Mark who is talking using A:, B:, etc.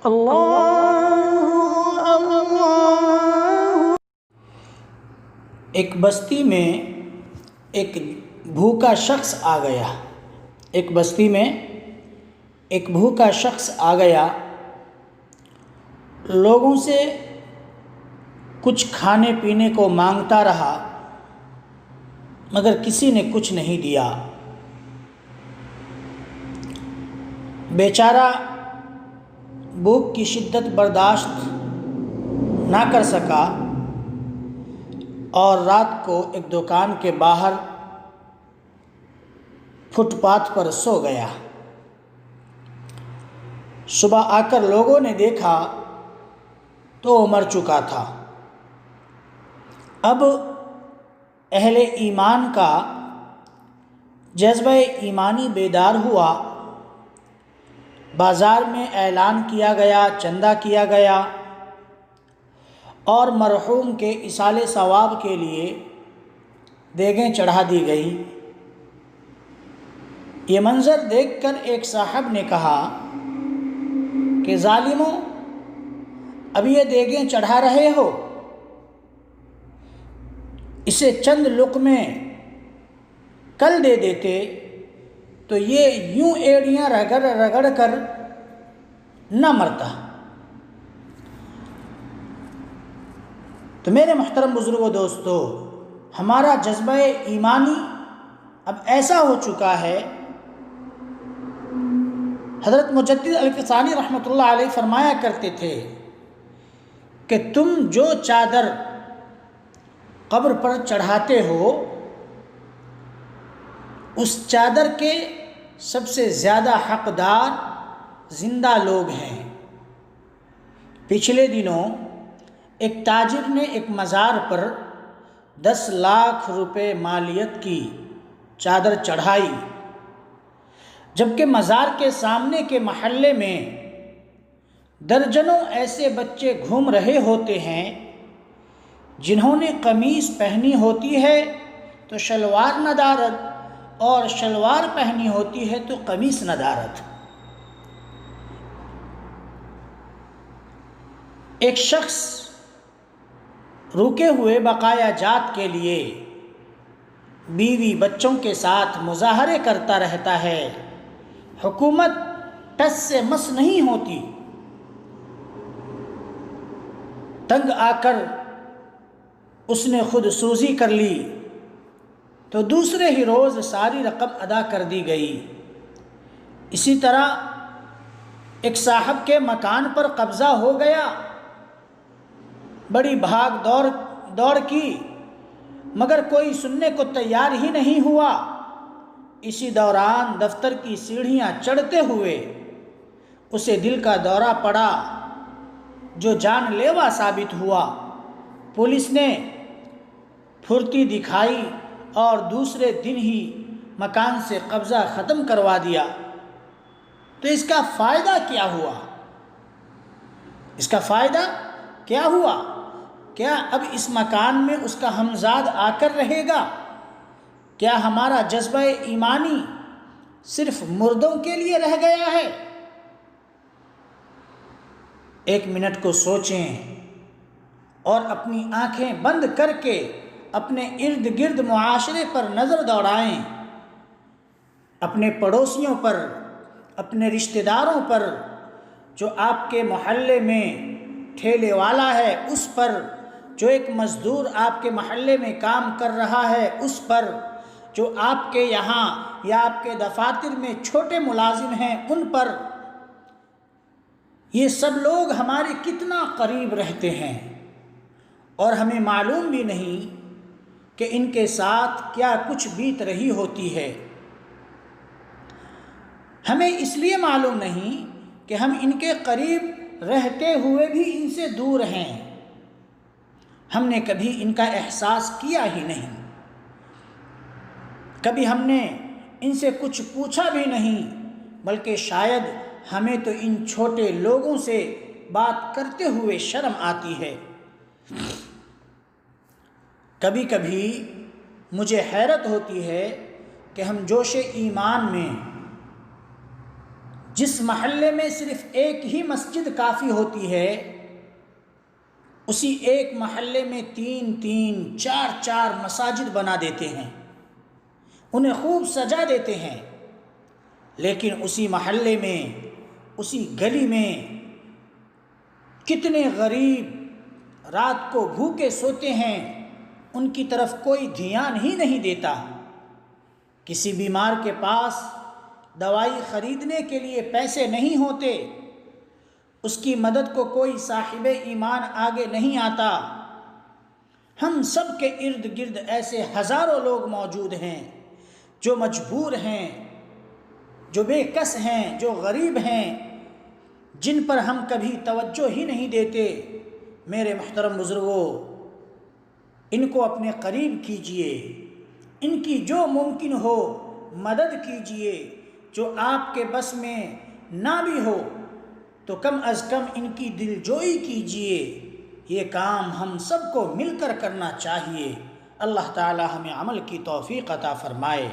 A: اللہ اللہ۔
B: ایک بستی میں ایک بھوکا شخص آ گیا۔ ایک بستی میں ایک بھوکا شخص آ گیا، لوگوں سے کچھ کھانے پینے کو مانگتا رہا، مگر کسی نے کچھ نہیں دیا۔ بیچارہ بھوک کی شدت برداشت نہ کر سکا اور رات کو ایک دکان کے باہر فٹ پاتھ پر سو گیا۔ صبح آ کر لوگوں نے دیکھا تو وہ مر چکا تھا۔ اب اہل ایمان کا جذبہ ایمانی بیدار ہوا، بازار میں اعلان کیا گیا، چندہ کیا گیا اور مرحوم کے ایصال ثواب کے لیے دیگیں چڑھا دی گئی۔ یہ منظر دیکھ کر ایک صاحب نے کہا کہ ظالموں، اب یہ دیگیں چڑھا رہے ہو، اسے چند لقمے کل دے دیتے تو یہ یوں ایڑیاں رگڑ رگڑ کر نہ مرتا۔ تو میرے محترم بزرگوں، دوستو، ہمارا جذبہ ایمانی اب ایسا ہو چکا ہے۔ حضرت مجدد الفسانی رحمۃ اللہ علیہ فرمایا کرتے تھے کہ تم جو چادر قبر پر چڑھاتے ہو، اس چادر کے سب سے زیادہ حقدار زندہ لوگ ہیں۔ پچھلے دنوں ایک تاجر نے ایک مزار پر 10 لاکھ روپے مالیت کی چادر چڑھائی، جبکہ مزار کے سامنے کے محلے میں درجنوں ایسے بچے گھوم رہے ہوتے ہیں جنہوں نے قمیص پہنی ہوتی ہے تو شلوار ندارت، اور شلوار پہنی ہوتی ہے تو قمیص ندارت۔ ایک شخص رکے ہوئے بقایا جات کے لیے بیوی بچوں کے ساتھ مظاہرے کرتا رہتا ہے، حکومت ٹس سے مس نہیں ہوتی۔ تنگ آ کر اس نے خود سوزی کر لی تو دوسرے ہی روز ساری رقم ادا کر دی گئی۔ اسی طرح ایک صاحب کے مکان پر قبضہ ہو گیا، بڑی بھاگ دوڑ کی، مگر کوئی سننے کو تیار ہی نہیں ہوا۔ اسی دوران دفتر کی سیڑھیاں چڑھتے ہوئے اسے دل کا دورہ پڑا جو جان لیوا ثابت ہوا۔ پولیس نے پھرتی دکھائی اور دوسرے دن ہی مکان سے قبضہ ختم کروا دیا۔ تو اس کا فائدہ کیا ہوا؟ اس کا فائدہ کیا ہوا؟ کیا اب اس مکان میں اس کا ہمزاد آ کر رہے گا؟ کیا ہمارا جذبہ ایمانی صرف مردوں کے لیے رہ گیا ہے؟ ایک منٹ کو سوچیں اور اپنی آنکھیں بند کر کے اپنے ارد گرد معاشرے پر نظر دوڑائیں، اپنے پڑوسیوں پر، اپنے رشتہ داروں پر، جو آپ کے محلے میں ٹھیلے والا ہے اس پر، جو ایک مزدور آپ کے محلے میں کام کر رہا ہے اس پر، جو آپ کے یہاں یا آپ کے دفاتر میں چھوٹے ملازم ہیں ان پر۔ یہ سب لوگ ہمارے کتنا قریب رہتے ہیں اور ہمیں معلوم بھی نہیں کہ ان کے ساتھ کیا کچھ بیت رہی ہوتی ہے۔ ہمیں اس لیے معلوم نہیں کہ ہم ان کے قریب رہتے ہوئے بھی ان سے دور ہیں، ہم نے کبھی ان کا احساس کیا ہی نہیں، کبھی ہم نے ان سے کچھ پوچھا بھی نہیں، بلکہ شاید ہمیں تو ان چھوٹے لوگوں سے بات کرتے ہوئے شرم آتی ہے۔ کبھی کبھی مجھے حیرت ہوتی ہے کہ ہم جوش ایمان میں جس محلے میں صرف ایک ہی مسجد کافی ہوتی ہے، اسی ایک محلے میں 3 4 مساجد بنا دیتے ہیں، انہیں خوب سجا دیتے ہیں، لیکن اسی محلے میں، اسی گلی میں کتنے غریب رات کو بھوکے سوتے ہیں، ان کی طرف کوئی دھیان ہی نہیں دیتا۔ کسی بیمار کے پاس دوائی خریدنے کے لیے پیسے نہیں ہوتے، اس کی مدد کو کوئی صاحب ایمان آگے نہیں آتا۔ ہم سب کے ارد گرد ایسے ہزاروں لوگ موجود ہیں جو مجبور ہیں، جو بے کس ہیں، جو غریب ہیں، جن پر ہم کبھی توجہ ہی نہیں دیتے۔ میرے محترم بزرگوں، ان کو اپنے قریب کیجئے، ان کی جو ممکن ہو مدد کیجئے، جو آپ کے بس میں نہ بھی ہو تو کم از کم ان کی دلجوئی کیجئے۔ یہ کام ہم سب کو مل کر کرنا چاہیے۔ اللہ تعالی ہمیں عمل کی توفیق عطا فرمائے۔